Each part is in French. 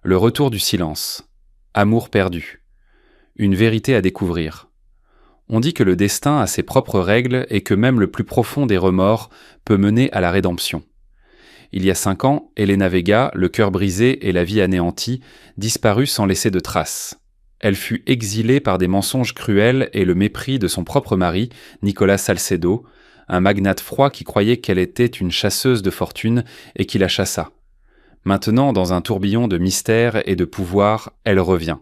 Le retour du silence. Amour perdu. Une vérité à découvrir. On dit que le destin a ses propres règles et que même le plus profond des remords peut mener à la rédemption. Il y a 5 ans, Elena Vega, le cœur brisé et la vie anéantie, disparut sans laisser de traces. Elle fut exilée par des mensonges cruels et le mépris de son propre mari, Nicolas Salcedo, un magnate froid qui croyait qu'elle était une chasseuse de fortune et qui la chassa. Maintenant, dans un tourbillon de mystère et de pouvoir, elle revient.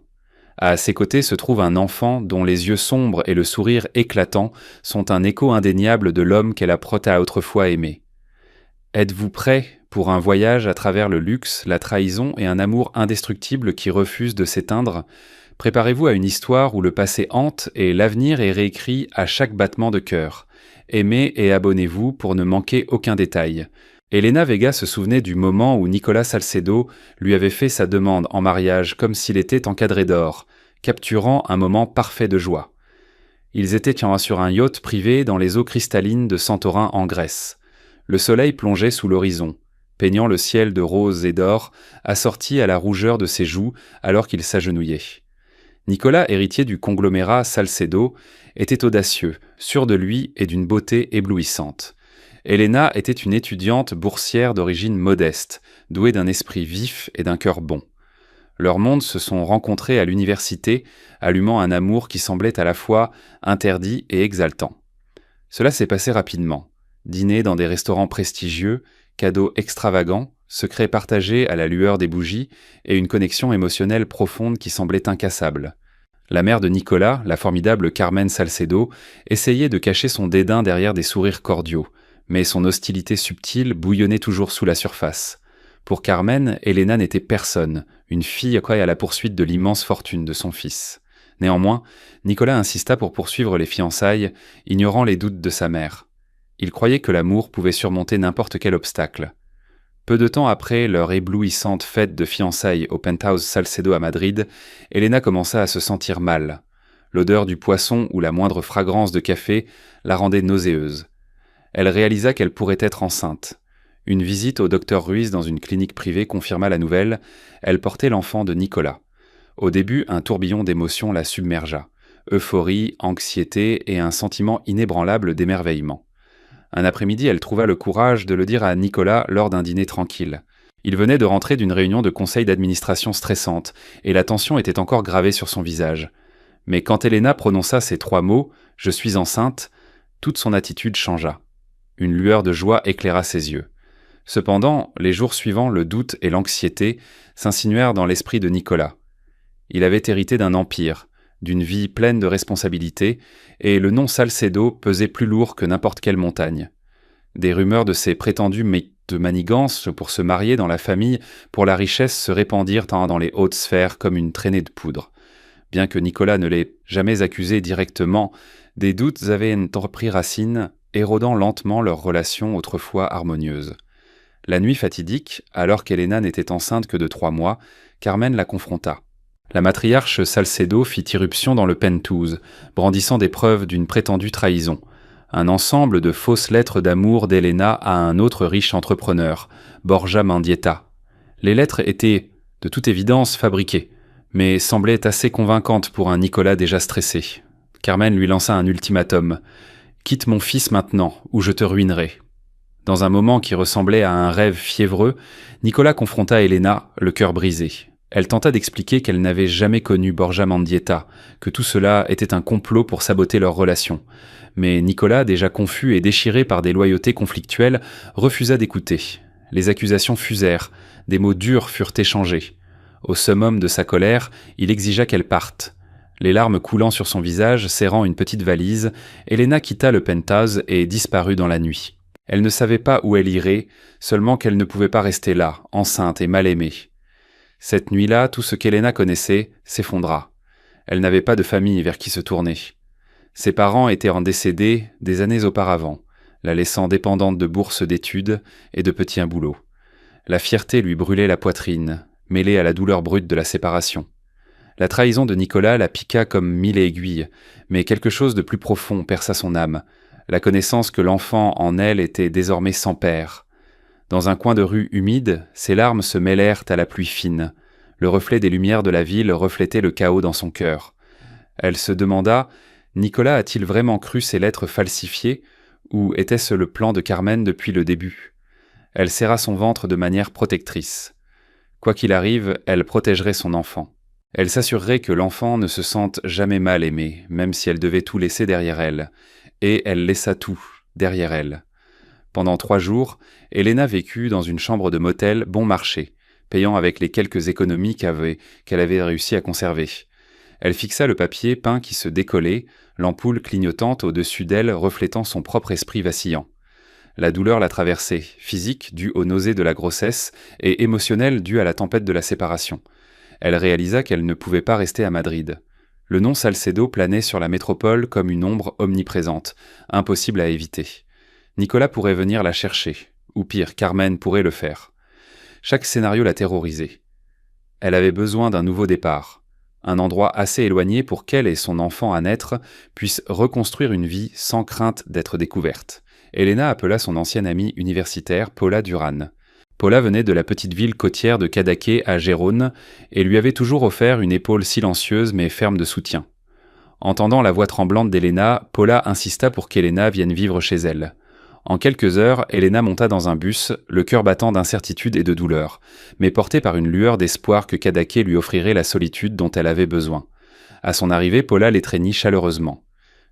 À ses côtés se trouve un enfant dont les yeux sombres et le sourire éclatant sont un écho indéniable de l'homme qu'elle a autrefois aimé. Êtes-vous prêt pour un voyage à travers le luxe, la trahison et un amour indestructible qui refuse de s'éteindre ? Préparez-vous à une histoire où le passé hante et l'avenir est réécrit à chaque battement de cœur. Aimez et abonnez-vous pour ne manquer aucun détail. Elena Vega se souvenait du moment où Nicolas Salcedo lui avait fait sa demande en mariage comme s'il était encadré d'or, capturant un moment parfait de joie. Ils étaient sur un yacht privé dans les eaux cristallines de Santorin en Grèce. Le soleil plongeait sous l'horizon, peignant le ciel de rose et d'or, assorti à la rougeur de ses joues alors qu'il s'agenouillait. Nicolas, héritier du conglomérat Salcedo, était audacieux, sûr de lui et d'une beauté éblouissante. Elena était une étudiante boursière d'origine modeste, douée d'un esprit vif et d'un cœur bon. Leurs mondes se sont rencontrés à l'université, allumant un amour qui semblait à la fois interdit et exaltant. Cela s'est passé rapidement. Dîner dans des restaurants prestigieux, cadeaux extravagants, secrets partagés à la lueur des bougies et une connexion émotionnelle profonde qui semblait incassable. La mère de Nicolas, la formidable Carmen Salcedo, essayait de cacher son dédain derrière des sourires cordiaux, mais son hostilité subtile bouillonnait toujours sous la surface. Pour Carmen, Elena n'était personne, une fille à la poursuite de l'immense fortune de son fils. Néanmoins, Nicolas insista pour poursuivre les fiançailles, ignorant les doutes de sa mère. Il croyait que l'amour pouvait surmonter n'importe quel obstacle. Peu de temps après leur éblouissante fête de fiançailles au penthouse Salcedo à Madrid, Elena commença à se sentir mal. L'odeur du poisson ou la moindre fragrance de café la rendait nauséeuse. Elle réalisa qu'elle pourrait être enceinte. Une visite au docteur Ruiz dans une clinique privée confirma la nouvelle. Elle portait l'enfant de Nicolas. Au début, un tourbillon d'émotions la submergea. Euphorie, anxiété et un sentiment inébranlable d'émerveillement. Un après-midi, elle trouva le courage de le dire à Nicolas lors d'un dîner tranquille. Il venait de rentrer d'une réunion de conseil d'administration stressante, et la tension était encore gravée sur son visage. Mais quand Elena prononça ces 3 mots « Je suis enceinte », toute son attitude changea. Une lueur de joie éclaira ses yeux. Cependant, les jours suivants, le doute et l'anxiété s'insinuèrent dans l'esprit de Nicolas. Il avait hérité d'un empire, d'une vie pleine de responsabilités, et le nom Salcedo pesait plus lourd que n'importe quelle montagne. Des rumeurs de ses prétendus de manigance pour se marier dans la famille pour la richesse se répandirent dans les hautes sphères comme une traînée de poudre. Bien que Nicolas ne l'ait jamais accusé directement, des doutes avaient repris racine, érodant lentement leur relation autrefois harmonieuse. La nuit fatidique, alors qu'Elena n'était enceinte que de 3 mois, Carmen la confronta. La matriarche Salcedo fit irruption dans le penthouse, brandissant des preuves d'une prétendue trahison. Un ensemble de fausses lettres d'amour d'Elena à un autre riche entrepreneur, Borja Mendieta. Les lettres étaient, de toute évidence, fabriquées, mais semblaient assez convaincantes pour un Nicolas déjà stressé. Carmen lui lança un ultimatum. « Quitte mon fils maintenant, ou je te ruinerai ». Dans un moment qui ressemblait à un rêve fiévreux, Nicolas confronta Elena, le cœur brisé. Elle tenta d'expliquer qu'elle n'avait jamais connu Borja Mendieta, que tout cela était un complot pour saboter leur relation. Mais Nicolas, déjà confus et déchiré par des loyautés conflictuelles, refusa d'écouter. Les accusations fusèrent, des mots durs furent échangés. Au summum de sa colère, il exigea qu'elle parte. Les larmes coulant sur son visage, serrant une petite valise, Elena quitta le penthouse et disparut dans la nuit. Elle ne savait pas où elle irait, seulement qu'elle ne pouvait pas rester là, enceinte et mal aimée. Cette nuit-là, tout ce qu'Elena connaissait s'effondra. Elle n'avait pas de famille vers qui se tourner. Ses parents étaient décédés des années auparavant, la laissant dépendante de bourses d'études et de petits boulots. La fierté lui brûlait la poitrine, mêlée à la douleur brute de la séparation. La trahison de Nicolas la piqua comme 1000 aiguilles, mais quelque chose de plus profond perça son âme, la connaissance que l'enfant en elle était désormais sans père. Dans un coin de rue humide, ses larmes se mêlèrent à la pluie fine. Le reflet des lumières de la ville reflétait le chaos dans son cœur. Elle se demanda, Nicolas a-t-il vraiment cru ces lettres falsifiées, ou était-ce le plan de Carmen depuis le début? Elle serra son ventre de manière protectrice. Quoi qu'il arrive, elle protégerait son enfant. Elle s'assurerait que l'enfant ne se sente jamais mal aimé, même si elle devait tout laisser derrière elle. Et elle laissa tout derrière elle. Pendant 3 jours, Elena vécut dans une chambre de motel bon marché, payant avec les quelques économies qu'elle avait réussi à conserver. Elle fixa le papier peint qui se décollait, l'ampoule clignotante au-dessus d'elle reflétant son propre esprit vacillant. La douleur la traversait, physique due aux nausées de la grossesse et émotionnelle due à la tempête de la séparation. Elle réalisa qu'elle ne pouvait pas rester à Madrid. Le nom Salcedo planait sur la métropole comme une ombre omniprésente, impossible à éviter. Nicolas pourrait venir la chercher, ou pire, Carmen pourrait le faire. Chaque scénario la terrorisait. Elle avait besoin d'un nouveau départ, un endroit assez éloigné pour qu'elle et son enfant à naître puissent reconstruire une vie sans crainte d'être découverte. Elena appela son ancienne amie universitaire Paula Duran. Paula venait de la petite ville côtière de Cadaqués à Gérone et lui avait toujours offert une épaule silencieuse mais ferme de soutien. Entendant la voix tremblante d'Elena, Paula insista pour qu'Elena vienne vivre chez elle. En quelques heures, Elena monta dans un bus, le cœur battant d'incertitude et de douleur, mais portée par une lueur d'espoir que Cadaqués lui offrirait la solitude dont elle avait besoin. À son arrivée, Paula l'étreignit chaleureusement.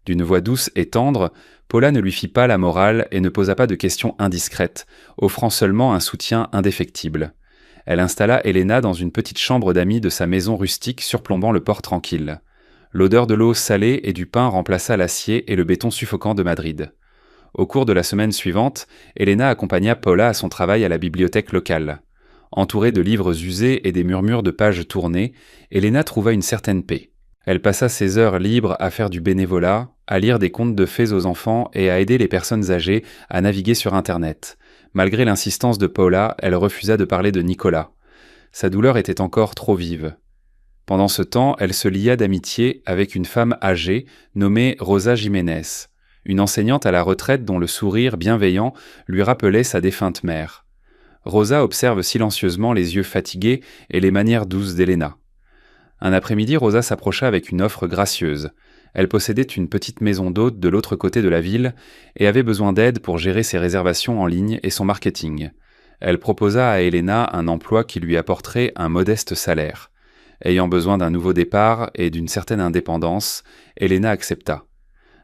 D'une voix douce et tendre, Paula ne lui fit pas la morale et ne posa pas de questions indiscrètes, offrant seulement un soutien indéfectible. Elle installa Elena dans une petite chambre d'amis de sa maison rustique surplombant le port tranquille. L'odeur de l'eau salée et du pain remplaça l'acier et le béton suffocant de Madrid. Au cours de la semaine suivante, Elena accompagna Paula à son travail à la bibliothèque locale. Entourée de livres usés et des murmures de pages tournées, Elena trouva une certaine paix. Elle passa ses heures libres à faire du bénévolat, à lire des contes de fées aux enfants et à aider les personnes âgées à naviguer sur Internet. Malgré l'insistance de Paula, elle refusa de parler de Nicolas. Sa douleur était encore trop vive. Pendant ce temps, elle se lia d'amitié avec une femme âgée nommée Rosa Jiménez, une enseignante à la retraite dont le sourire bienveillant lui rappelait sa défunte mère. Rosa observe silencieusement les yeux fatigués et les manières douces d'Elena. Un après-midi, Rosa s'approcha avec une offre gracieuse. Elle possédait une petite maison d'hôte de l'autre côté de la ville et avait besoin d'aide pour gérer ses réservations en ligne et son marketing. Elle proposa à Elena un emploi qui lui apporterait un modeste salaire. Ayant besoin d'un nouveau départ et d'une certaine indépendance, Elena accepta.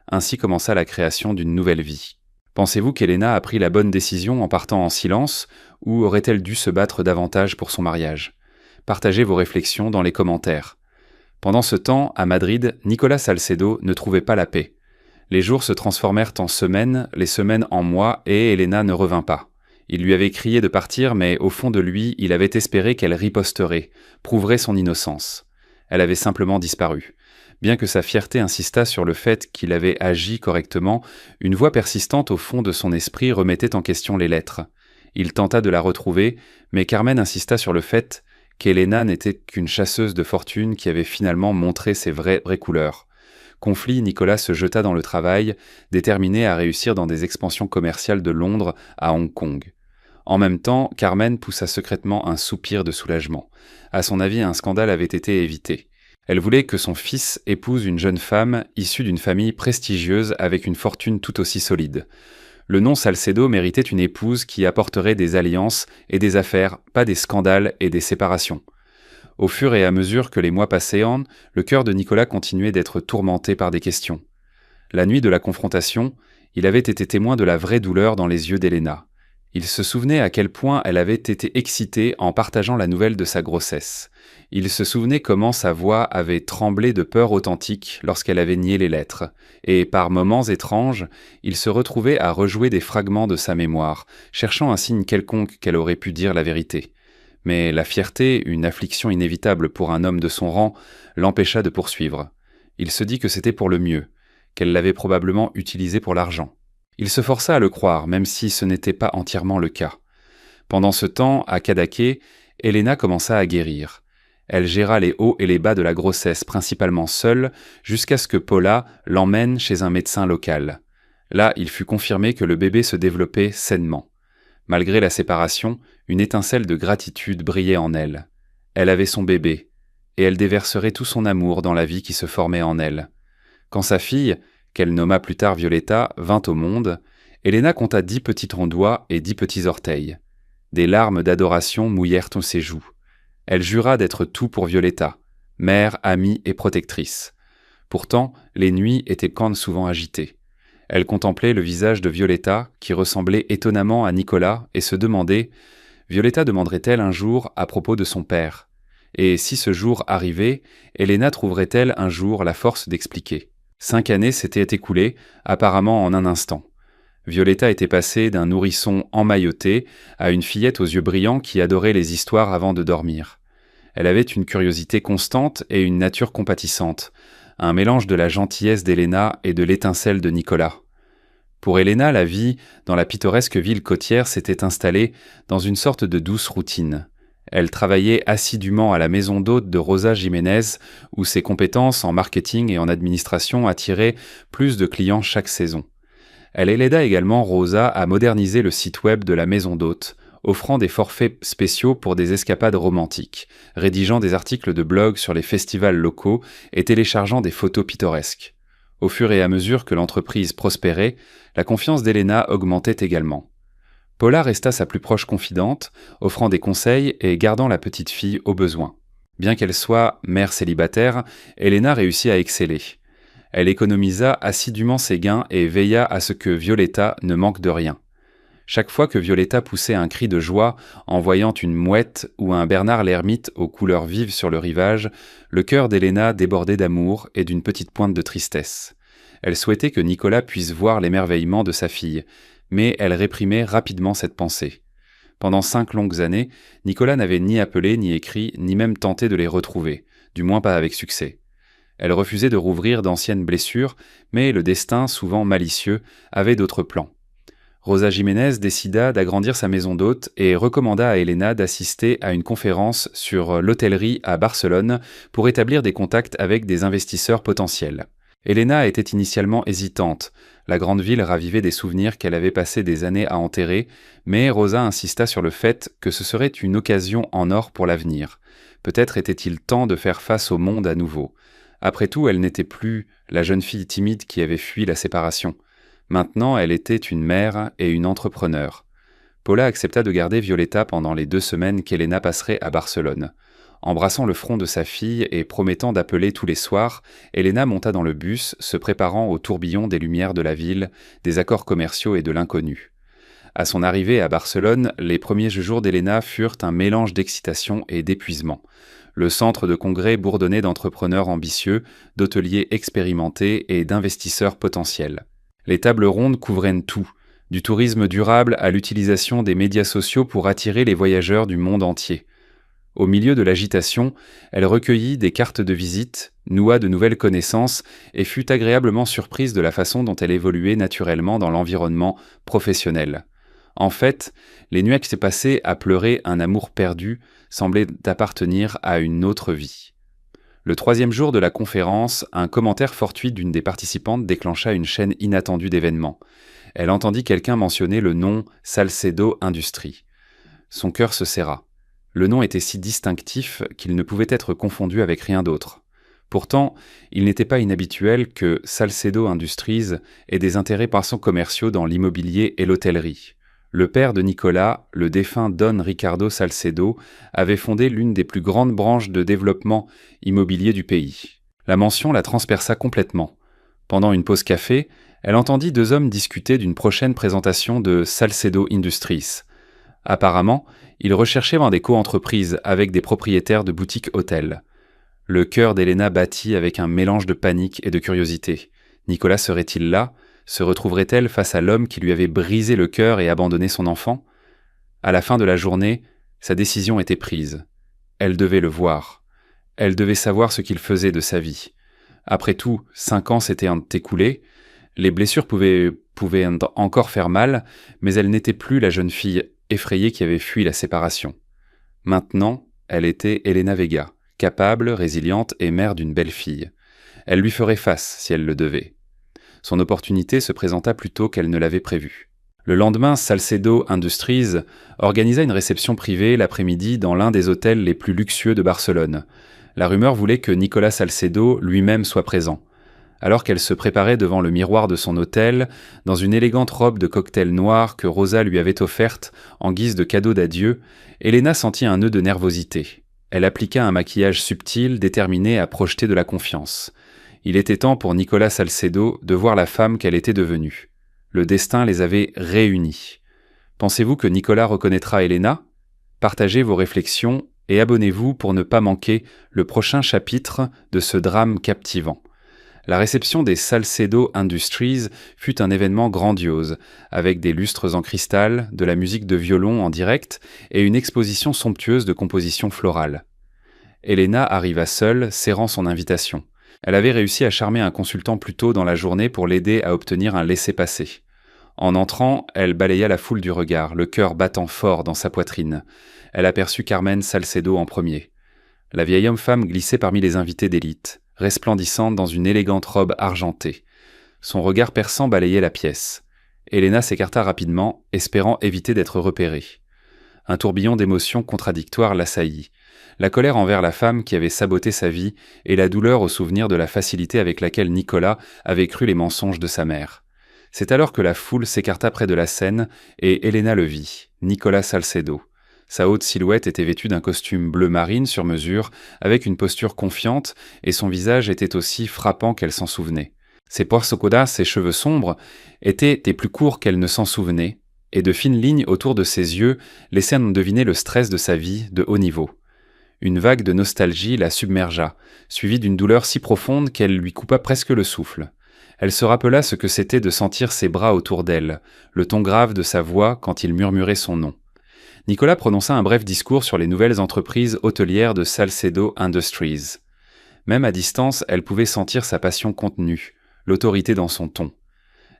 Ainsi commença la création d'une nouvelle vie. Pensez-vous qu'Elena a pris la bonne décision en partant en silence, ou aurait-elle dû se battre davantage pour son mariage ? Partagez vos réflexions dans les commentaires. Pendant ce temps, à Madrid, Nicolas Salcedo ne trouvait pas la paix. Les jours se transformèrent en semaines, les semaines en mois, et Elena ne revint pas. Il lui avait crié de partir, mais au fond de lui, il avait espéré qu'elle riposterait, prouverait son innocence. Elle avait simplement disparu. Bien que sa fierté insistât sur le fait qu'il avait agi correctement, une voix persistante au fond de son esprit remettait en question les lettres. Il tenta de la retrouver, mais Carmen insista sur le fait qu'Elena n'était qu'une chasseuse de fortune qui avait finalement montré ses vraies couleurs. Conflit, Nicolas se jeta dans le travail, déterminé à réussir dans des expansions commerciales de Londres à Hong Kong. En même temps, Carmen poussa secrètement un soupir de soulagement. À son avis, un scandale avait été évité. Elle voulait que son fils épouse une jeune femme issue d'une famille prestigieuse avec une fortune tout aussi solide. Le nom Salcedo méritait une épouse qui apporterait des alliances et des affaires, pas des scandales et des séparations. Au fur et à mesure que les mois passaient, le cœur de Nicolas continuait d'être tourmenté par des questions. La nuit de la confrontation, il avait été témoin de la vraie douleur dans les yeux d'Elena. Il se souvenait à quel point elle avait été excitée en partageant la nouvelle de sa grossesse. Il se souvenait comment sa voix avait tremblé de peur authentique lorsqu'elle avait nié les lettres, et par moments étranges, il se retrouvait à rejouer des fragments de sa mémoire, cherchant un signe quelconque qu'elle aurait pu dire la vérité. Mais la fierté, une affliction inévitable pour un homme de son rang, l'empêcha de poursuivre. Il se dit que c'était pour le mieux, qu'elle l'avait probablement utilisé pour l'argent. Il se força à le croire, même si ce n'était pas entièrement le cas. Pendant ce temps, à Cadaqués, Elena commença à guérir. Elle géra les hauts et les bas de la grossesse, principalement seule, jusqu'à ce que Paula l'emmène chez un médecin local. Là, il fut confirmé que le bébé se développait sainement. Malgré la séparation, une étincelle de gratitude brillait en elle. Elle avait son bébé, et elle déverserait tout son amour dans la vie qui se formait en elle. Quand sa fille, qu'elle nomma plus tard Violetta, vint au monde, Elena compta 10 petits troncs doigts et 10 petits orteils. Des larmes d'adoration mouillèrent ses joues. Elle jura d'être tout pour Violetta, mère, amie et protectrice. Pourtant, les nuits étaient quand souvent agitées. Elle contemplait le visage de Violetta, qui ressemblait étonnamment à Nicolas, et se demandait « Violetta demanderait-elle un jour à propos de son père ?» Et si ce jour arrivait, Elena trouverait-elle un jour la force d'expliquer ? 5 années s'étaient écoulées, apparemment en un instant. Violetta était passée d'un nourrisson emmailloté à une fillette aux yeux brillants qui adorait les histoires avant de dormir. Elle avait une curiosité constante et une nature compatissante, un mélange de la gentillesse d'Elena et de l'étincelle de Nicolas. Pour Elena, la vie dans la pittoresque ville côtière s'était installée dans une sorte de douce routine. Elle travaillait assidûment à la maison d'hôtes de Rosa Jiménez, où ses compétences en marketing et en administration attiraient plus de clients chaque saison. Elle aida également Rosa à moderniser le site web de la maison d'hôtes, offrant des forfaits spéciaux pour des escapades romantiques, rédigeant des articles de blog sur les festivals locaux et téléchargeant des photos pittoresques. Au fur et à mesure que l'entreprise prospérait, la confiance d'Elena augmentait également. Paula resta sa plus proche confidente, offrant des conseils et gardant la petite fille au besoin. Bien qu'elle soit mère célibataire, Elena réussit à exceller. Elle économisa assidûment ses gains et veilla à ce que Violetta ne manque de rien. Chaque fois que Violetta poussait un cri de joie en voyant une mouette ou un Bernard l'ermite aux couleurs vives sur le rivage, le cœur d'Elena débordait d'amour et d'une petite pointe de tristesse. Elle souhaitait que Nicolas puisse voir l'émerveillement de sa fille, mais elle réprimait rapidement cette pensée. Pendant 5 longues années, Nicolas n'avait ni appelé, ni écrit, ni même tenté de les retrouver, du moins pas avec succès. Elle refusait de rouvrir d'anciennes blessures, mais le destin, souvent malicieux, avait d'autres plans. Rosa Jiménez décida d'agrandir sa maison d'hôtes et recommanda à Elena d'assister à une conférence sur l'hôtellerie à Barcelone pour établir des contacts avec des investisseurs potentiels. Elena était initialement hésitante. La grande ville ravivait des souvenirs qu'elle avait passé des années à enterrer, mais Rosa insista sur le fait que ce serait une occasion en or pour l'avenir. Peut-être était-il temps de faire face au monde à nouveau. Après tout, elle n'était plus la jeune fille timide qui avait fui la séparation. Maintenant, elle était une mère et une entrepreneur. Paula accepta de garder Violetta pendant les 2 semaines qu'Elena passerait à Barcelone. Embrassant le front de sa fille et promettant d'appeler tous les soirs, Elena monta dans le bus, se préparant au tourbillon des lumières de la ville, des accords commerciaux et de l'inconnu. À son arrivée à Barcelone, les premiers jours d'Elena furent un mélange d'excitation et d'épuisement. Le centre de congrès bourdonnait d'entrepreneurs ambitieux, d'hôteliers expérimentés et d'investisseurs potentiels. Les tables rondes couvraient tout, du tourisme durable à l'utilisation des médias sociaux pour attirer les voyageurs du monde entier. Au milieu de l'agitation, elle recueillit des cartes de visite, noua de nouvelles connaissances et fut agréablement surprise de la façon dont elle évoluait naturellement dans l'environnement professionnel. En fait, les nuits qu'elle s'est passées à pleurer un amour perdu semblaient appartenir à une autre vie. Le 3e jour de la conférence, un commentaire fortuit d'une des participantes déclencha une chaîne inattendue d'événements. Elle entendit quelqu'un mentionner le nom Salcedo Industries. Son cœur se serra. Le nom était si distinctif qu'il ne pouvait être confondu avec rien d'autre. Pourtant, il n'était pas inhabituel que Salcedo Industries ait des intérêts commerciaux dans l'immobilier et l'hôtellerie. Le père de Nicolas, le défunt Don Ricardo Salcedo, avait fondé l'une des plus grandes branches de développement immobilier du pays. La mention la transperça complètement. Pendant une pause café, elle entendit 2 hommes discuter d'une prochaine présentation de Salcedo Industries. Apparemment, ils recherchaient des co-entreprises avec des propriétaires de boutiques hôtels. Le cœur d'Elena battit avec un mélange de panique et de curiosité. Nicolas serait-il là ? Se retrouverait-elle face à l'homme qui lui avait brisé le cœur et abandonné son enfant ? À la fin de la journée, sa décision était prise. Elle devait le voir. Elle devait savoir ce qu'il faisait de sa vie. Après tout, 5 ans s'étaient écoulés. Les blessures pouvaient encore faire mal, mais elle n'était plus la jeune fille effrayée qui avait fui la séparation. Maintenant, elle était Elena Vega, capable, résiliente et mère d'une belle fille. Elle lui ferait face si elle le devait. Son opportunité se présenta plus tôt qu'elle ne l'avait prévu. Le lendemain, Salcedo Industries organisa une réception privée l'après-midi dans l'un des hôtels les plus luxueux de Barcelone. La rumeur voulait que Nicolas Salcedo lui-même soit présent. Alors qu'elle se préparait devant le miroir de son hôtel, dans une élégante robe de cocktail noir que Rosa lui avait offerte en guise de cadeau d'adieu, Elena sentit un nœud de nervosité. Elle appliqua un maquillage subtil, déterminé à projeter de la confiance. Il était temps pour Nicolas Salcedo de voir la femme qu'elle était devenue. Le destin les avait réunis. Pensez-vous que Nicolas reconnaîtra Elena ? Partagez vos réflexions et abonnez-vous pour ne pas manquer le prochain chapitre de ce drame captivant. La réception des Salcedo Industries fut un événement grandiose, avec des lustres en cristal, de la musique de violon en direct et une exposition somptueuse de compositions florales. Elena arriva seule, serrant son invitation. Elle avait réussi à charmer un consultant plus tôt dans la journée pour l'aider à obtenir un laissez-passer. En entrant, elle balaya la foule du regard, le cœur battant fort dans sa poitrine. Elle aperçut Carmen Salcedo en premier. La vieille homme-femme glissait parmi les invités d'élite, resplendissante dans une élégante robe argentée. Son regard perçant balayait la pièce. Elena s'écarta rapidement, espérant éviter d'être repérée. Un tourbillon d'émotions contradictoires l'assaillit. La colère envers la femme qui avait saboté sa vie et la douleur au souvenir de la facilité avec laquelle Nicolas avait cru les mensonges de sa mère. C'est alors que la foule s'écarta près de la scène et Elena le vit, Nicolas Salcedo. Sa haute silhouette était vêtue d'un costume bleu marine sur mesure, avec une posture confiante, et son visage était aussi frappant qu'elle s'en souvenait. Ses poires socodas, ses cheveux sombres, étaient plus courts qu'elle ne s'en souvenait, et de fines lignes autour de ses yeux laissaient en deviner le stress de sa vie de haut niveau. Une vague de nostalgie la submergea, suivie d'une douleur si profonde qu'elle lui coupa presque le souffle. Elle se rappela ce que c'était de sentir ses bras autour d'elle, le ton grave de sa voix quand il murmurait son nom. Nicolas prononça un bref discours sur les nouvelles entreprises hôtelières de Salcedo Industries. Même à distance, elle pouvait sentir sa passion contenue, l'autorité dans son ton.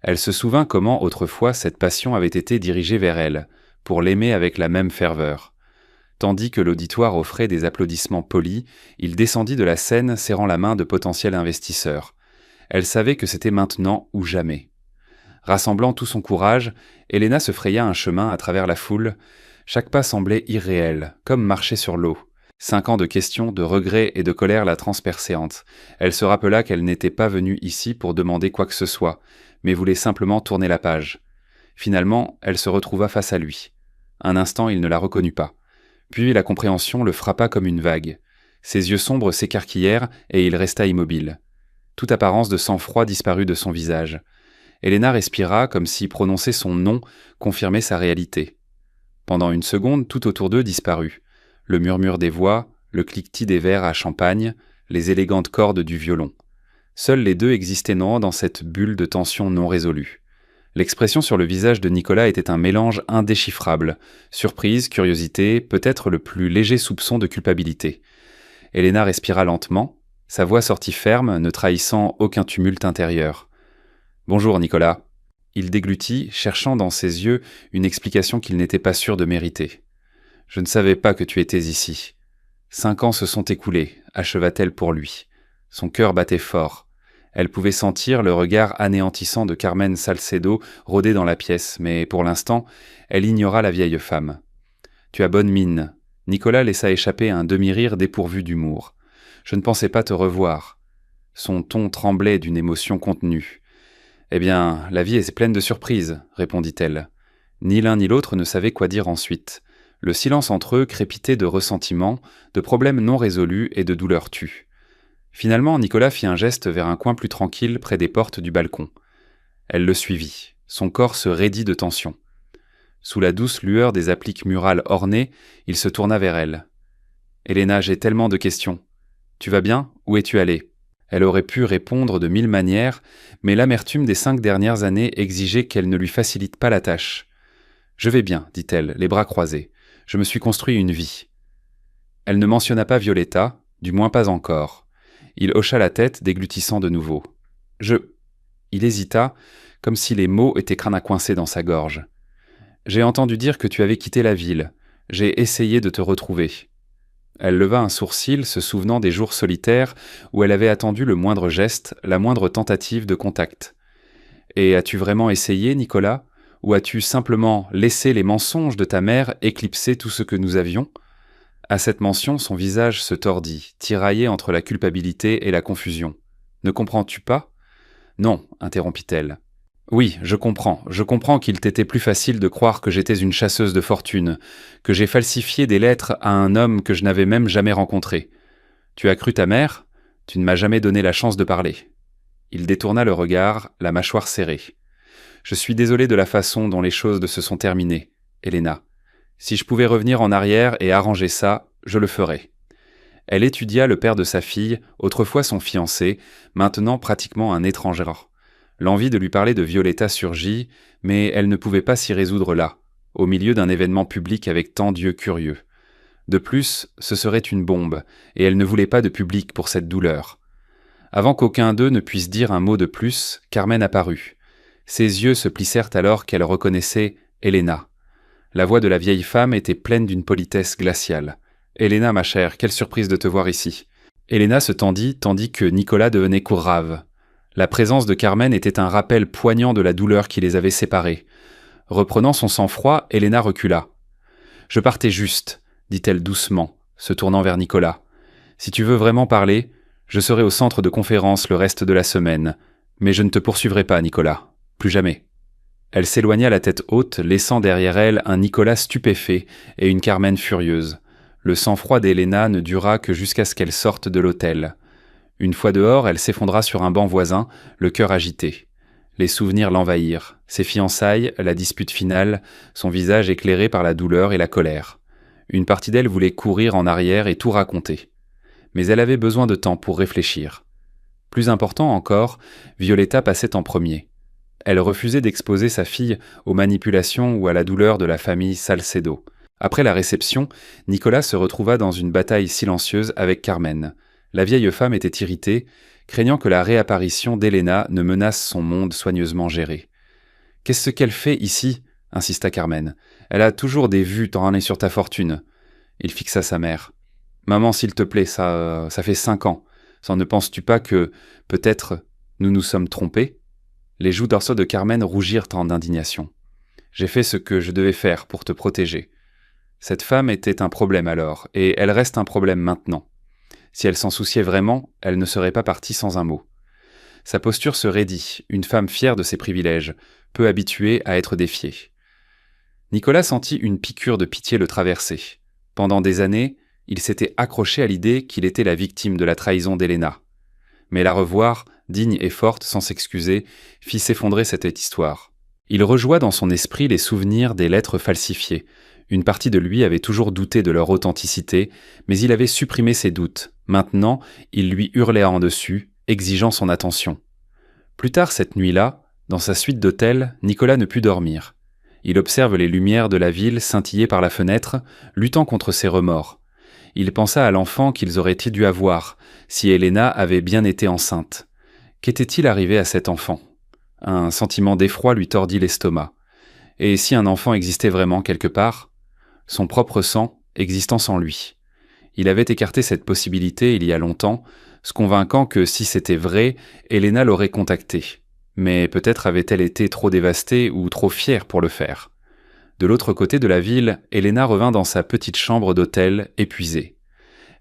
Elle se souvint comment, autrefois, cette passion avait été dirigée vers elle, pour l'aimer avec la même ferveur. Tandis que l'auditoire offrait des applaudissements polis, il descendit de la scène serrant la main de potentiels investisseurs. Elle savait que c'était maintenant ou jamais. Rassemblant tout son courage, Elena se fraya un chemin à travers la foule. Chaque pas semblait irréel, comme marcher sur l'eau. 5 ans de questions, de regrets et de colère la transpercéante. Elle se rappela qu'elle n'était pas venue ici pour demander quoi que ce soit, mais voulait simplement tourner la page. Finalement, elle se retrouva face à lui. Un instant, il ne la reconnut pas. Puis la compréhension le frappa comme une vague. Ses yeux sombres s'écarquillèrent et il resta immobile. Toute apparence de sang-froid disparut de son visage. Elena respira comme si prononcer son nom confirmait sa réalité. Pendant une seconde, tout autour d'eux disparut. Le murmure des voix, le cliquetis des verres à champagne, les élégantes cordes du violon. Seuls les deux existaient dans cette bulle de tension non résolue. L'expression sur le visage de Nicolas était un mélange indéchiffrable. Surprise, curiosité, peut-être le plus léger soupçon de culpabilité. Elena respira lentement, sa voix sortit ferme, ne trahissant aucun tumulte intérieur. « Bonjour, Nicolas. » Il déglutit, cherchant dans ses yeux une explication qu'il n'était pas sûr de mériter. « Je ne savais pas que tu étais ici. 5 ans se sont écoulés, acheva-t-elle pour lui. Son cœur battait fort. Elle pouvait sentir le regard anéantissant de Carmen Salcedo rôder dans la pièce, mais pour l'instant, elle ignora la vieille femme. « Tu as bonne mine. » Nicolas laissa échapper un demi-rire dépourvu d'humour. « Je ne pensais pas te revoir. » Son ton tremblait d'une émotion contenue. « Eh bien, la vie est pleine de surprises, » répondit-elle. Ni l'un ni l'autre ne savaient quoi dire ensuite. Le silence entre eux crépitait de ressentiment, de problèmes non résolus et de douleurs tues. Finalement, Nicolas fit un geste vers un coin plus tranquille près des portes du balcon. Elle le suivit. Son corps se raidit de tension. Sous la douce lueur des appliques murales ornées, il se tourna vers elle. « Elena, j'ai tellement de questions. Tu vas bien ? Où es-tu allée ?» Elle aurait pu répondre de 1000 manières, mais l'amertume des 5 dernières années exigeait qu'elle ne lui facilite pas la tâche. « Je vais bien, dit-elle, les bras croisés. Je me suis construit une vie. » Elle ne mentionna pas Violetta, du moins pas encore. Il hocha la tête, déglutissant de nouveau. « Il hésita, comme si les mots étaient coincés dans sa gorge. « J'ai entendu dire que tu avais quitté la ville. J'ai essayé de te retrouver. » Elle leva un sourcil, se souvenant des jours solitaires où elle avait attendu le moindre geste, la moindre tentative de contact. « Et as-tu vraiment essayé, Nicolas ? ou as-tu simplement laissé les mensonges de ta mère éclipser tout ce que nous avions ? À cette mention, son visage se tordit, tiraillé entre la culpabilité et la confusion. « Ne comprends-tu pas ? » ?»« Non, interrompit-elle. Oui, je comprends qu'il t'était plus facile de croire que j'étais une chasseuse de fortune, que j'ai falsifié des lettres à un homme que je n'avais même jamais rencontré. Tu as cru ta mère ? Tu ne m'as jamais donné la chance de parler. » Il détourna le regard, la mâchoire serrée. « Je suis désolé de la façon dont les choses se sont terminées, Elena. Si je pouvais revenir en arrière et arranger ça, je le ferais. » Elle étudia le père de sa fille, autrefois son fiancé, maintenant pratiquement un étranger. L'envie de lui parler de Violetta surgit, mais elle ne pouvait pas s'y résoudre là, au milieu d'un événement public avec tant d'yeux curieux. De plus, ce serait une bombe, et elle ne voulait pas de public pour cette douleur. Avant qu'aucun d'eux ne puisse dire un mot de plus, Carmen apparut. Ses yeux se plissèrent alors qu'elle reconnaissait Elena. La voix de la vieille femme était pleine d'une politesse glaciale. « Elena, ma chère, quelle surprise de te voir ici. » Elena se tendit tandis que Nicolas devenait grave. La présence de Carmen était un rappel poignant de la douleur qui les avait séparés. Reprenant son sang-froid, Elena recula. « Je partais juste, » dit-elle doucement, se tournant vers Nicolas. « Si tu veux vraiment parler, je serai au centre de conférence le reste de la semaine. Mais je ne te poursuivrai pas, Nicolas. Plus jamais. » Elle s'éloigna la tête haute, laissant derrière elle un Nicolas stupéfait et une Carmen furieuse. Le sang-froid d'Elena ne dura que jusqu'à ce qu'elle sorte de l'hôtel. Une fois dehors, elle s'effondra sur un banc voisin, le cœur agité. Les souvenirs l'envahirent. Ses fiançailles, la dispute finale, son visage éclairé par la douleur et la colère. Une partie d'elle voulait courir en arrière et tout raconter. Mais elle avait besoin de temps pour réfléchir. Plus important encore, Violetta passait en premier. Elle refusait d'exposer sa fille aux manipulations ou à la douleur de la famille Salcedo. Après la réception, Nicolas se retrouva dans une bataille silencieuse avec Carmen. La vieille femme était irritée, craignant que la réapparition d'Elena ne menace son monde soigneusement géré. « Qu'est-ce qu'elle fait ici ?» insista Carmen. « Elle a toujours des vues t'en est sur ta fortune. » Il fixa sa mère. « Maman, s'il te plaît, ça fait 5 ans. Ne penses-tu pas que, peut-être, nous nous sommes trompés ?» Les joues dorsales de Carmen rougirent en indignation. « J'ai fait ce que je devais faire pour te protéger. » Cette femme était un problème alors, et elle reste un problème maintenant. Si elle s'en souciait vraiment, elle ne serait pas partie sans un mot. Sa posture se raidit, une femme fière de ses privilèges, peu habituée à être défiée. Nicolas sentit une piqûre de pitié le traverser. Pendant des années, il s'était accroché à l'idée qu'il était la victime de la trahison d'Elena. Mais la revoir, digne et forte sans s'excuser, fit s'effondrer cette histoire. Il rejoua dans son esprit les souvenirs des lettres falsifiées. Une partie de lui avait toujours douté de leur authenticité, mais il avait supprimé ses doutes. Maintenant, il lui hurlait en dessus, exigeant son attention. Plus tard cette nuit-là, dans sa suite d'hôtel, Nicolas ne put dormir. Il observe les lumières de la ville scintiller par la fenêtre, luttant contre ses remords. Il pensa à l'enfant qu'ils auraient dû avoir, si Elena avait bien été enceinte. Qu'était-il arrivé à cet enfant ? Un sentiment d'effroi lui tordit l'estomac. Et si un enfant existait vraiment quelque part ? Son propre sang, existant sans lui. Il avait écarté cette possibilité il y a longtemps, se convainquant que si c'était vrai, Elena l'aurait contacté. Mais peut-être avait-elle été trop dévastée ou trop fière pour le faire. De l'autre côté de la ville, Elena revint dans sa petite chambre d'hôtel, épuisée.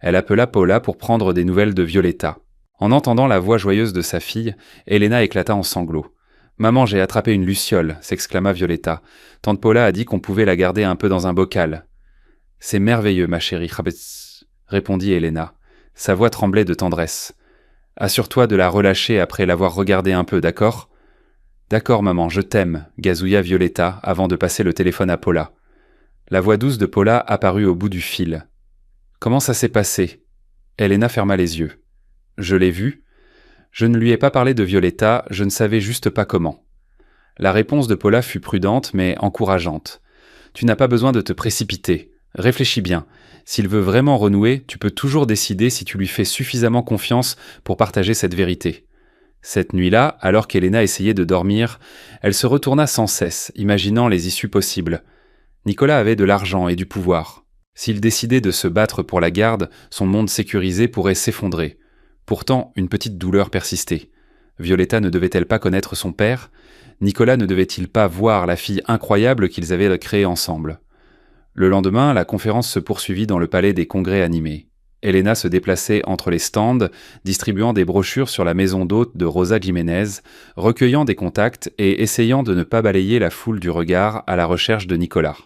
Elle appela Paula pour prendre des nouvelles de Violetta. En entendant la voix joyeuse de sa fille, Elena éclata en sanglots. « Maman, j'ai attrapé une luciole !» s'exclama Violetta. « Tante Paula a dit qu'on pouvait la garder un peu dans un bocal. »« C'est merveilleux, ma chérie, répondit Elena. Sa voix tremblait de tendresse. « Assure-toi de la relâcher après l'avoir regardée un peu, d'accord ?»« D'accord, maman, je t'aime » gazouilla Violetta avant de passer le téléphone à Paula. La voix douce de Paula apparut au bout du fil. « Comment ça s'est passé ?» Elena ferma les yeux. « Je l'ai vue. Je ne lui ai pas parlé de Violetta, je ne savais juste pas comment. » La réponse de Paula fut prudente mais encourageante. « Tu n'as pas besoin de te précipiter. Réfléchis bien. S'il veut vraiment renouer, tu peux toujours décider si tu lui fais suffisamment confiance pour partager cette vérité. » Cette nuit-là, alors qu'Elena essayait de dormir, elle se retourna sans cesse, imaginant les issues possibles. Nicolas avait de l'argent et du pouvoir. S'il décidait de se battre pour la garde, son monde sécurisé pourrait s'effondrer. Pourtant, une petite douleur persistait. Violetta ne devait-elle pas connaître son père ? Nicolas ne devait-il pas voir la fille incroyable qu'ils avaient créée ensemble? Le lendemain, la conférence se poursuivit dans le palais des congrès animés. Elena se déplaçait entre les stands, distribuant des brochures sur la maison d'hôte de Rosa Jiménez, recueillant des contacts et essayant de ne pas balayer la foule du regard à la recherche de Nicolas.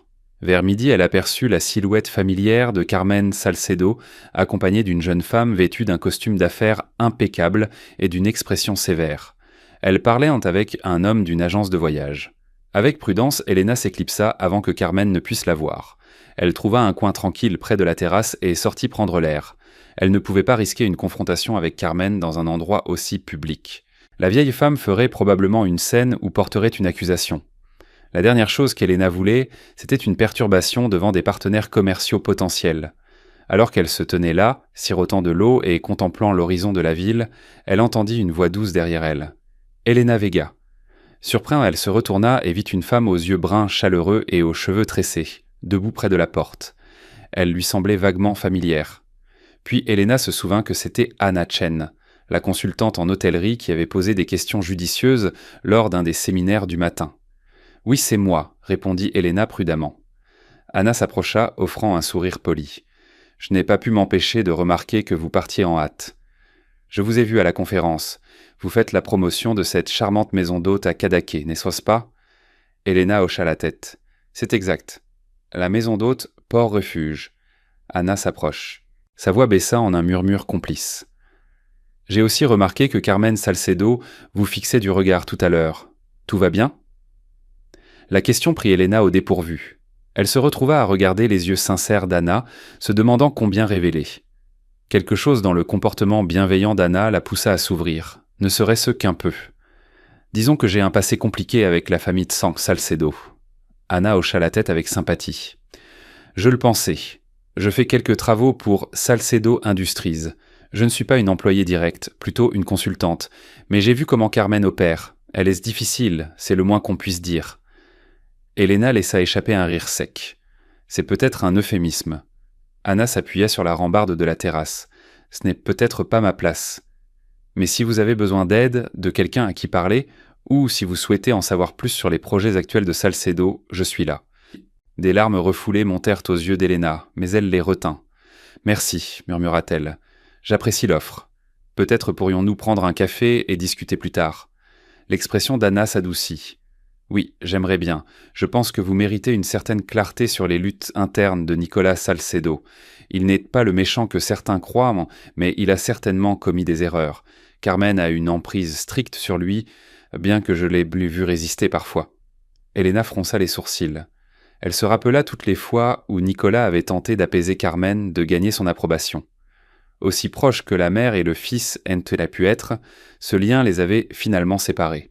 Vers midi, elle aperçut la silhouette familière de Carmen Salcedo, accompagnée d'une jeune femme vêtue d'un costume d'affaires impeccable et d'une expression sévère. Elle parlait avec un homme d'une agence de voyage. Avec prudence, Elena s'éclipsa avant que Carmen ne puisse la voir. Elle trouva un coin tranquille près de la terrasse et sortit prendre l'air. Elle ne pouvait pas risquer une confrontation avec Carmen dans un endroit aussi public. La vieille femme ferait probablement une scène ou porterait une accusation. La dernière chose qu'Elena voulait, c'était une perturbation devant des partenaires commerciaux potentiels. Alors qu'elle se tenait là, sirotant de l'eau et contemplant l'horizon de la ville, elle entendit une voix douce derrière elle. Elena Vega. Surprise, elle se retourna et vit une femme aux yeux bruns chaleureux et aux cheveux tressés, debout près de la porte. Elle lui semblait vaguement familière. Puis Elena se souvint que c'était Anna Chen, la consultante en hôtellerie qui avait posé des questions judicieuses lors d'un des séminaires du matin. « Oui, c'est moi », répondit Elena prudemment. Anna s'approcha, offrant un sourire poli. « Je n'ai pas pu m'empêcher de remarquer que vous partiez en hâte. Je vous ai vu à la conférence. Vous faites la promotion de cette charmante maison d'hôte à Cadaqués, n'est-ce pas ?» Elena hocha la tête. « C'est exact. La maison d'hôte Port-Refuge. » Anna s'approche. Sa voix baissa en un murmure complice. « J'ai aussi remarqué que Carmen Salcedo vous fixait du regard tout à l'heure. Tout va bien ?» La question prit Elena au dépourvu. Elle se retrouva à regarder les yeux sincères d'Anna, se demandant combien révéler. Quelque chose dans le comportement bienveillant d'Anna la poussa à s'ouvrir, ne serait-ce qu'un peu. « Disons que j'ai un passé compliqué avec la famille de Salcedo. » Anna hocha la tête avec sympathie. « Je le pensais. Je fais quelques travaux pour Salcedo Industries. Je ne suis pas une employée directe, plutôt une consultante, mais j'ai vu comment Carmen opère. Elle est difficile, c'est le moins qu'on puisse dire. » Elena laissa échapper un rire sec. C'est peut-être un euphémisme. Anna s'appuya sur la rambarde de la terrasse. Ce n'est peut-être pas ma place. Mais si vous avez besoin d'aide, de quelqu'un à qui parler, ou si vous souhaitez en savoir plus sur les projets actuels de Salcedo, je suis là. Des larmes refoulées montèrent aux yeux d'Elena, mais elle les retint. « Merci, murmura-t-elle. J'apprécie l'offre. Peut-être pourrions-nous prendre un café et discuter plus tard. » L'expression d'Anna s'adoucit. « Oui, j'aimerais bien. Je pense que vous méritez une certaine clarté sur les luttes internes de Nicolas Salcedo. Il n'est pas le méchant que certains croient, mais il a certainement commis des erreurs. Carmen a une emprise stricte sur lui, bien que je l'ai vu résister parfois. » Elena fronça les sourcils. Elle se rappela toutes les fois où Nicolas avait tenté d'apaiser Carmen, de gagner son approbation. Aussi proches que la mère et le fils ont-elles pu être, ce lien les avait finalement séparés.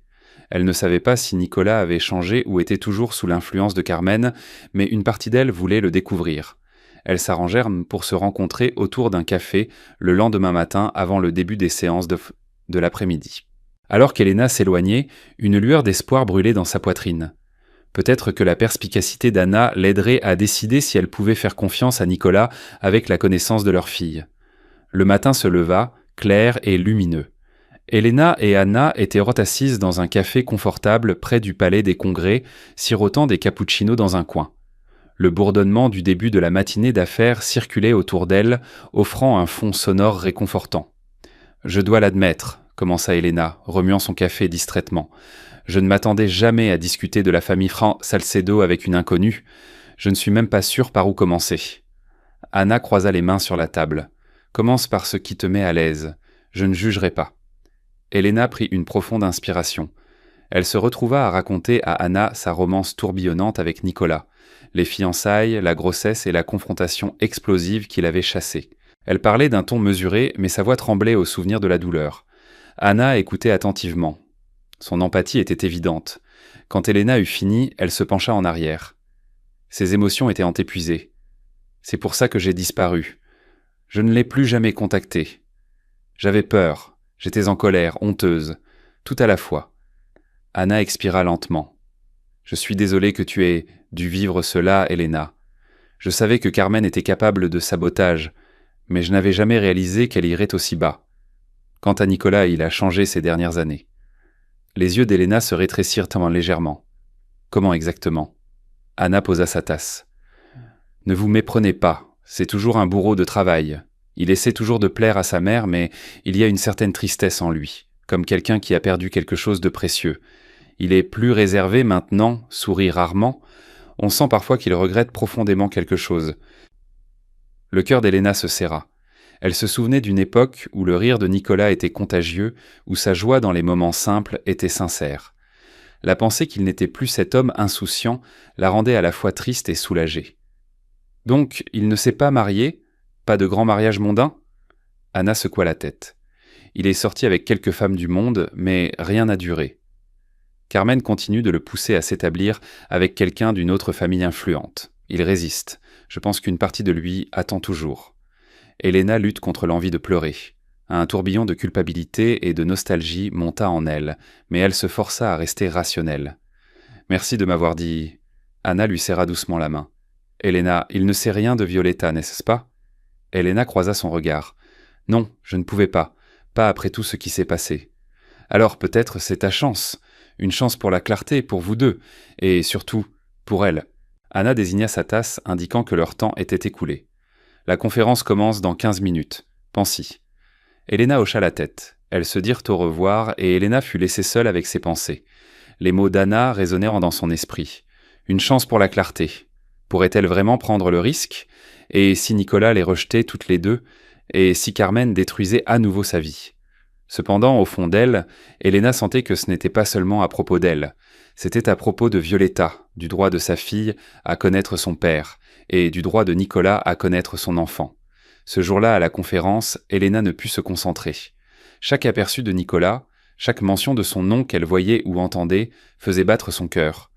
Elle ne savait pas si Nicolas avait changé ou était toujours sous l'influence de Carmen, mais une partie d'elle voulait le découvrir. Elles s'arrangèrent pour se rencontrer autour d'un café le lendemain matin avant le début des séances de l'après-midi. Alors qu'Elena s'éloignait, une lueur d'espoir brûlait dans sa poitrine. Peut-être que la perspicacité d'Anna l'aiderait à décider si elle pouvait faire confiance à Nicolas avec la connaissance de leur fille. Le matin se leva, clair et lumineux. Elena et Anna étaient assises dans un café confortable près du palais des congrès, sirotant des cappuccinos dans un coin. Le bourdonnement du début de la matinée d'affaires circulait autour d'elles, offrant un fond sonore réconfortant. « Je dois l'admettre », commença Elena, remuant son café distraitement. « Je ne m'attendais jamais à discuter de la famille Salcedo avec une inconnue. Je ne suis même pas sûre par où commencer. » Anna croisa les mains sur la table. « Commence par ce qui te met à l'aise. Je ne jugerai pas. » Elena prit une profonde inspiration. Elle se retrouva à raconter à Anna sa romance tourbillonnante avec Nicolas, les fiançailles, la grossesse et la confrontation explosive qui l'avait chassée. Elle parlait d'un ton mesuré, mais sa voix tremblait au souvenir de la douleur. Anna écoutait attentivement. Son empathie était évidente. Quand Elena eut fini, elle se pencha en arrière. Ses émotions étaient épuisées. « C'est pour ça que j'ai disparu. Je ne l'ai plus jamais contactée. J'avais peur. J'étais en colère, honteuse, tout à la fois. » Anna expira lentement. « Je suis désolée que tu aies dû vivre cela, Elena. Je savais que Carmen était capable de sabotage, mais je n'avais jamais réalisé qu'elle irait aussi bas. Quant à Nicolas, il a changé ces dernières années. » Les yeux d'Elena se rétrécirent légèrement. Comment exactement? Anna posa sa tasse. Ne vous méprenez pas, c'est toujours un bourreau de travail. Il essaie toujours de plaire à sa mère, mais il y a une certaine tristesse en lui, comme quelqu'un qui a perdu quelque chose de précieux. Il est plus réservé maintenant, sourit rarement. On sent parfois qu'il regrette profondément quelque chose. Le cœur d'Elena se serra. Elle se souvenait d'une époque où le rire de Nicolas était contagieux, où sa joie dans les moments simples était sincère. La pensée qu'il n'était plus cet homme insouciant la rendait à la fois triste et soulagée. Donc, il ne s'est pas marié? Pas de grand mariage mondain? Anna secoua la tête. Il est sorti avec quelques femmes du monde, mais rien n'a duré. Carmen continue de le pousser à s'établir avec quelqu'un d'une autre famille influente. Il résiste. Je pense qu'une partie de lui attend toujours. Elena lutte contre l'envie de pleurer. Un tourbillon de culpabilité et de nostalgie monta en elle, mais elle se força à rester rationnelle. « Merci de m'avoir dit… » Anna lui serra doucement la main. « Elena, il ne sait rien de Violetta, n'est-ce pas ?» Elena croisa son regard. « Non, je ne pouvais pas. Pas après tout ce qui s'est passé. » « Alors peut-être c'est ta chance. Une chance pour la clarté, pour vous deux, et surtout, pour elle. » Anna désigna sa tasse, indiquant que leur temps était écoulé. « La conférence commence dans 15 minutes. Pense-y. » Elena hocha la tête. Elles se dirent au revoir, et Elena fut laissée seule avec ses pensées. Les mots d'Anna résonnèrent dans son esprit. Une chance pour la clarté. Pourrait-elle vraiment prendre le risque? Et si Nicolas les rejetait toutes les deux? Et si Carmen détruisait à nouveau sa vie? Cependant, au fond d'elle, Elena sentait que ce n'était pas seulement à propos d'elle. C'était à propos de Violetta, du droit de sa fille à connaître son père, et du droit de Nicolas à connaître son enfant. Ce jour-là, à la conférence, Elena ne put se concentrer. Chaque aperçu de Nicolas, chaque mention de son nom qu'elle voyait ou entendait, faisait battre son cœur.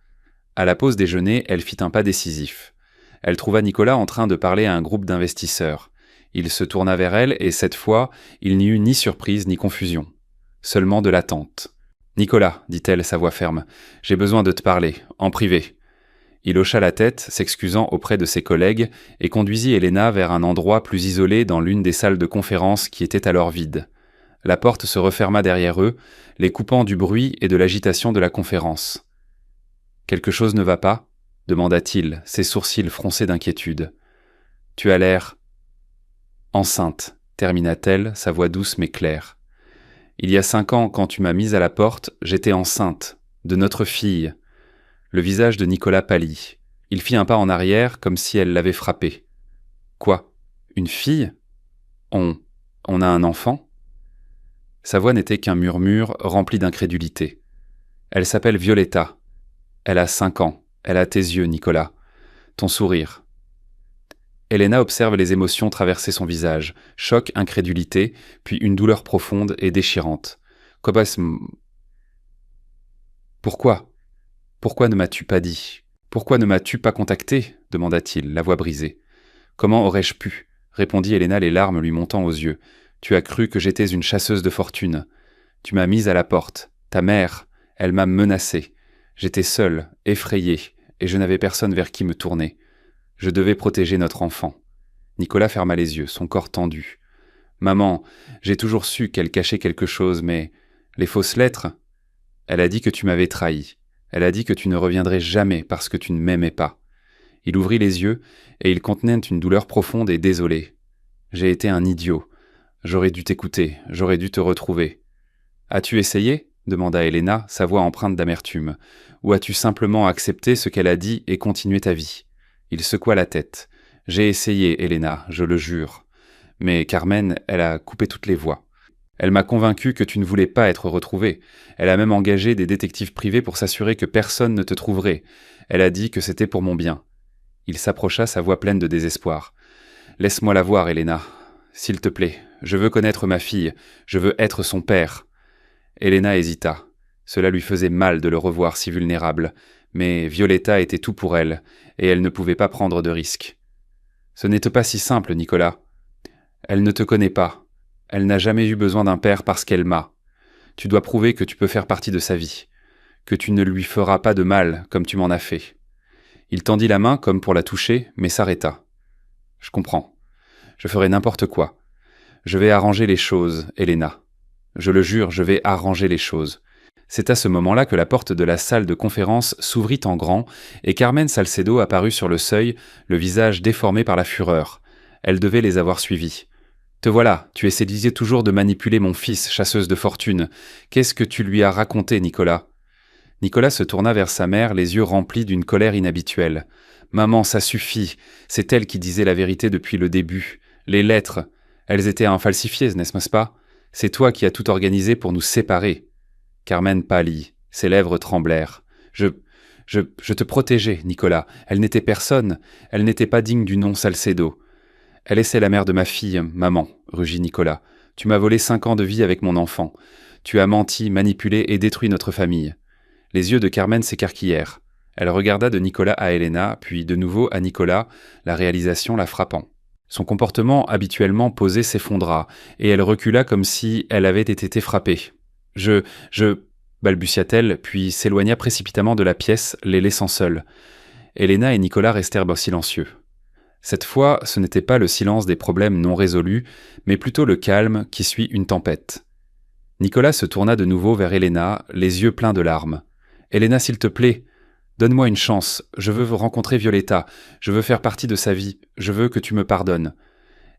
À la pause déjeuner, elle fit un pas décisif. Elle trouva Nicolas en train de parler à un groupe d'investisseurs. Il se tourna vers elle et cette fois, il n'y eut ni surprise ni confusion. Seulement de l'attente. « Nicolas, dit-elle, sa voix ferme, j'ai besoin de te parler, en privé. » Il hocha la tête, s'excusant auprès de ses collègues, et conduisit Elena vers un endroit plus isolé dans l'une des salles de conférence qui étaient alors vides. La porte se referma derrière eux, les coupant du bruit et de l'agitation de la conférence. « Quelque chose ne va pas ?» demanda-t-il, ses sourcils froncés d'inquiétude. « Tu as l'air… » « Enceinte, termina-t-elle, sa voix douce mais claire. Il y a 5 ans, quand tu m'as mise à la porte, j'étais enceinte, de notre fille. » Le visage de Nicolas pâlit. Il fit un pas en arrière, comme si elle l'avait frappé. « Quoi? Une fille? On a un enfant ?» Sa voix n'était qu'un murmure rempli d'incrédulité. « Elle s'appelle Violetta. Elle a 5 ans. Elle a tes yeux, Nicolas. Ton sourire. » Elena observe les émotions traverser son visage, choc, incrédulité, puis une douleur profonde et déchirante. Pourquoi? Pourquoi ne m'as-tu pas dit? Pourquoi ne m'as-tu pas contacté? Demanda-t-il, la voix brisée. Comment aurais-je pu? Répondit Elena, les larmes lui montant aux yeux. Tu as cru que j'étais une chasseuse de fortune. Tu m'as mise à la porte. Ta mère, elle m'a menacée. J'étais seule, effrayée, et je n'avais personne vers qui me tourner. Je devais protéger notre enfant. Nicolas ferma les yeux, son corps tendu. Maman, j'ai toujours su qu'elle cachait quelque chose, mais… Les fausses lettres? Elle a dit que tu m'avais trahi. Elle a dit que tu ne reviendrais jamais parce que tu ne m'aimais pas. Il ouvrit les yeux, et ils contenaient une douleur profonde et désolée. J'ai été un idiot. J'aurais dû t'écouter, j'aurais dû te retrouver. As-tu essayé? Demanda Elena, sa voix empreinte d'amertume. Ou as-tu simplement accepté ce qu'elle a dit et continué ta vie? Il secoua la tête. J'ai essayé, Elena, je le jure. Mais Carmen, elle a coupé toutes les voies. Elle m'a convaincu que tu ne voulais pas être retrouvée. Elle a même engagé des détectives privés pour s'assurer que personne ne te trouverait. Elle a dit que c'était pour mon bien. Il s'approcha, sa voix pleine de désespoir. Laisse-moi la voir, Elena. S'il te plaît, je veux connaître ma fille. Je veux être son père. Elena hésita. Cela lui faisait mal de le revoir si vulnérable. Mais Violetta était tout pour elle, et elle ne pouvait pas prendre de risques. Ce n'était pas si simple, Nicolas. Elle ne te connaît pas. Elle n'a jamais eu besoin d'un père parce qu'elle m'a. Tu dois prouver que tu peux faire partie de sa vie, que tu ne lui feras pas de mal comme tu m'en as fait. Il tendit la main comme pour la toucher, mais s'arrêta. Je comprends. Je ferai n'importe quoi. Je vais arranger les choses, Elena. Je le jure, je vais arranger les choses. C'est à ce moment-là que la porte de la salle de conférence s'ouvrit en grand et Carmen Salcedo apparut sur le seuil, le visage déformé par la fureur. Elle devait les avoir suivis. « Te voilà, tu essayais toujours de manipuler mon fils, chasseuse de fortune. Qu'est-ce que tu lui as raconté, Nicolas ?» Nicolas se tourna vers sa mère, les yeux remplis d'une colère inhabituelle. « Maman, ça suffit. C'est elle qui disait la vérité depuis le début. Les lettres, elles étaient infalsifiées, n'est-ce pas? C'est toi qui as tout organisé pour nous séparer. » Carmen pâlit, ses lèvres tremblèrent. Je te protégeais, Nicolas. Elle n'était personne. Elle n'était pas digne du nom Salcedo. Elle est la mère de ma fille, maman, rugit Nicolas. Tu m'as volé 5 ans de vie avec mon enfant. Tu as menti, manipulé et détruit notre famille. Les yeux de Carmen s'écarquillèrent. Elle regarda de Nicolas à Elena, puis de nouveau à Nicolas, la réalisation la frappant. Son comportement habituellement posé s'effondra, et elle recula comme si elle avait été frappée. Je balbutia-t-elle, puis s'éloigna précipitamment de la pièce, les laissant seuls. Elena et Nicolas restèrent silencieux. Cette fois, ce n'était pas le silence des problèmes non résolus, mais plutôt le calme qui suit une tempête. Nicolas se tourna de nouveau vers Elena, les yeux pleins de larmes. « Elena, s'il te plaît, donne-moi une chance, je veux rencontrer Violetta, je veux faire partie de sa vie, je veux que tu me pardonnes. »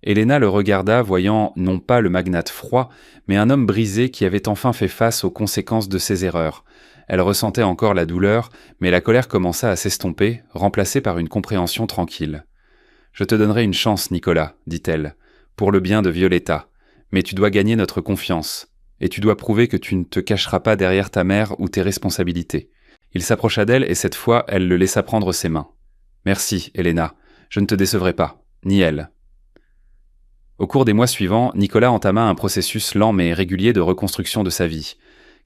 Elena le regarda, voyant non pas le magnate froid, mais un homme brisé qui avait enfin fait face aux conséquences de ses erreurs. Elle ressentait encore la douleur, mais la colère commença à s'estomper, remplacée par une compréhension tranquille. « Je te donnerai une chance, Nicolas, dit-elle, pour le bien de Violetta, mais tu dois gagner notre confiance, et tu dois prouver que tu ne te cacheras pas derrière ta mère ou tes responsabilités. » Il s'approcha d'elle et cette fois, elle le laissa prendre ses mains. « Merci, Elena, je ne te décevrai pas, ni elle. » Au cours des mois suivants, Nicolas entama un processus lent mais régulier de reconstruction de sa vie.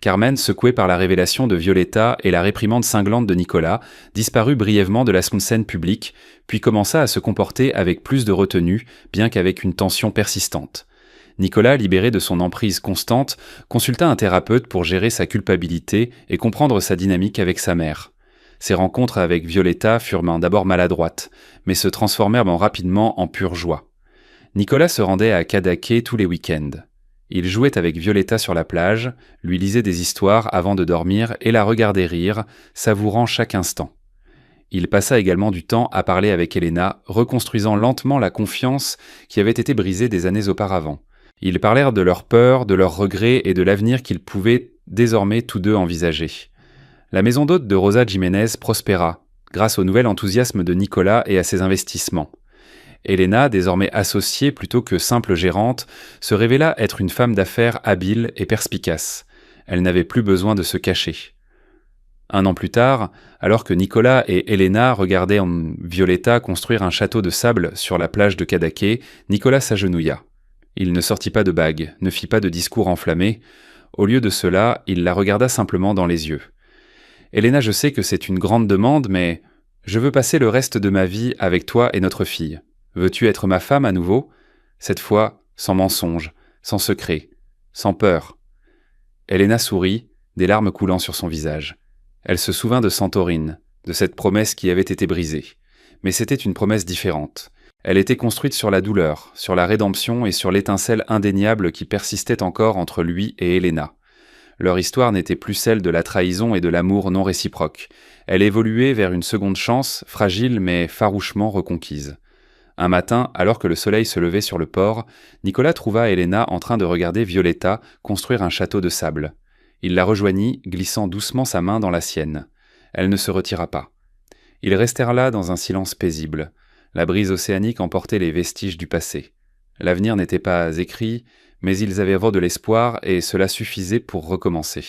Carmen, secouée par la révélation de Violetta et la réprimande cinglante de Nicolas, disparut brièvement de la scène publique, puis commença à se comporter avec plus de retenue, bien qu'avec une tension persistante. Nicolas, libéré de son emprise constante, consulta un thérapeute pour gérer sa culpabilité et comprendre sa dynamique avec sa mère. Ses rencontres avec Violetta furent d'abord maladroites, mais se transformèrent rapidement en pure joie. Nicolas se rendait à Cadaqués tous les week-ends. Il jouait avec Violetta sur la plage, lui lisait des histoires avant de dormir et la regardait rire, savourant chaque instant. Il passa également du temps à parler avec Elena, reconstruisant lentement la confiance qui avait été brisée des années auparavant. Ils parlèrent de leurs peurs, de leurs regrets et de l'avenir qu'ils pouvaient désormais tous deux envisager. La maison d'hôte de Rosa Jiménez prospéra, grâce au nouvel enthousiasme de Nicolas et à ses investissements. Elena, désormais associée plutôt que simple gérante, se révéla être une femme d'affaires habile et perspicace. Elle n'avait plus besoin de se cacher. 1 an plus tard, alors que Nicolas et Elena regardaient Violetta construire un château de sable sur la plage de Cadaqués, Nicolas s'agenouilla. Il ne sortit pas de bague, ne fit pas de discours enflammé. Au lieu de cela, il la regarda simplement dans les yeux. « Elena, je sais que c'est une grande demande, mais je veux passer le reste de ma vie avec toi et notre fille. Veux-tu être ma femme à nouveau? Cette fois, sans mensonge, sans secret, sans peur. » Elena sourit, des larmes coulant sur son visage. Elle se souvint de Santorine, de cette promesse qui avait été brisée. Mais c'était une promesse différente. Elle était construite sur la douleur, sur la rédemption et sur l'étincelle indéniable qui persistait encore entre lui et Elena. Leur histoire n'était plus celle de la trahison et de l'amour non réciproque. Elle évoluait vers une seconde chance, fragile mais farouchement reconquise. Un matin, alors que le soleil se levait sur le port, Nicolas trouva Elena en train de regarder Violetta construire un château de sable. Il la rejoignit, glissant doucement sa main dans la sienne. Elle ne se retira pas. Ils restèrent là dans un silence paisible. La brise océanique emportait les vestiges du passé. L'avenir n'était pas écrit, mais ils avaient de l'espoir et cela suffisait pour recommencer.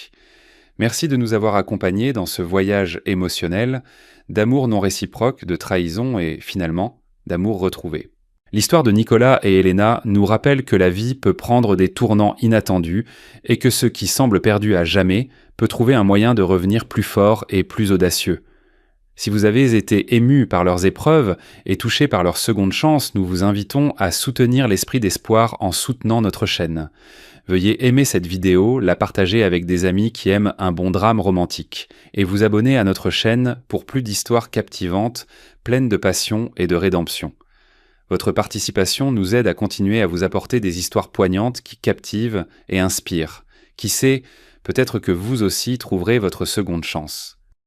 Merci de nous avoir accompagnés dans ce voyage émotionnel, d'amour non réciproque, de trahison et, finalement, d'amour retrouvé. L'histoire de Nicolas et Elena nous rappelle que la vie peut prendre des tournants inattendus et que ce qui semble perdu à jamais peut trouver un moyen de revenir plus fort et plus audacieux. Si vous avez été ému par leurs épreuves et touché par leur seconde chance, nous vous invitons à soutenir l'esprit d'espoir en soutenant notre chaîne. Veuillez aimer cette vidéo, la partager avec des amis qui aiment un bon drame romantique et vous abonner à notre chaîne pour plus d'histoires captivantes, pleines de passion et de rédemption. Votre participation nous aide à continuer à vous apporter des histoires poignantes qui captivent et inspirent. Qui sait, Peut-être que vous aussi trouverez votre seconde chance.